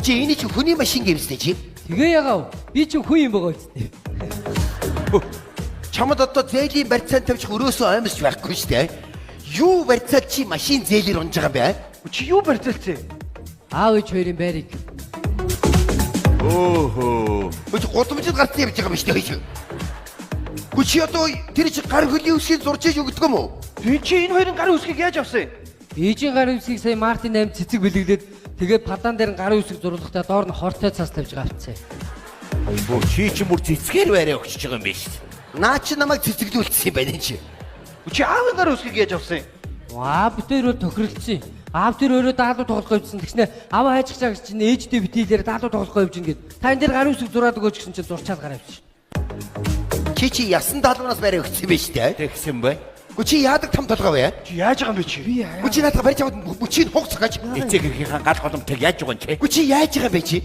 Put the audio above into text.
Чи энэ чи хүний машин гэмстэй чи. Тэгээ ягаав. Би ч хүн юм байгаа үстэй. Чамд одоо зээлийн барьцаан тавьчих өрөөсөө аймсч байхгүй шүү дээ. Юу барьцаал чи машин зээлэр унж байгаа юм бэ? Чи юу барьцаалцээ? Аав ээж хоёрын байрыг. Өөхөө. Чи гудамжид гарсан явж байгаа юм шүү дээ. Чи одоо тэр чи гар хөлийн үсгийг зурж иж өгдөг юм уу? Чи энэ хоёрын гарын үсгийг яаж авсан? Ээжийн гарын үсгийг сая Мартин 8 цэцэг бэлэглээд тэгээд падаан дээр нь гарын үсэг зурлахтаа доор нь хортой цаас тавьж авцсан. Чи чи мөр цэцгээр байраа өгч байгаа юм биш. Наа чи намайг цэцэглүүлсэн юм байна чи. Чи аавын гарын үсгийг яаж авсан? Аав бүтээр тохиролцсон. Аав тэр өөрөө даалуу тоглох явьсан. Тэгснэ аваа хайчих чаг чинь ээжтэй битээлээр даалуу тоглох явж гин гэд. Та энэ дээр гарын үсэг зураад өгөөч гэсэн чинь зурчаад гараа авчих. Чи ясан даалгавраас байраа өгсөн юм биш үү? Тэгсэн бай. Чи яадаг том толгой вэ? Чи яаж байгаа юм бэ чи? Чи надад барьж аваад чи хугацаач. Эцэг хэрхийнхаа гал голомтыг яаж байгаа юм чи? Чи яаж байгаа юм бэ чи?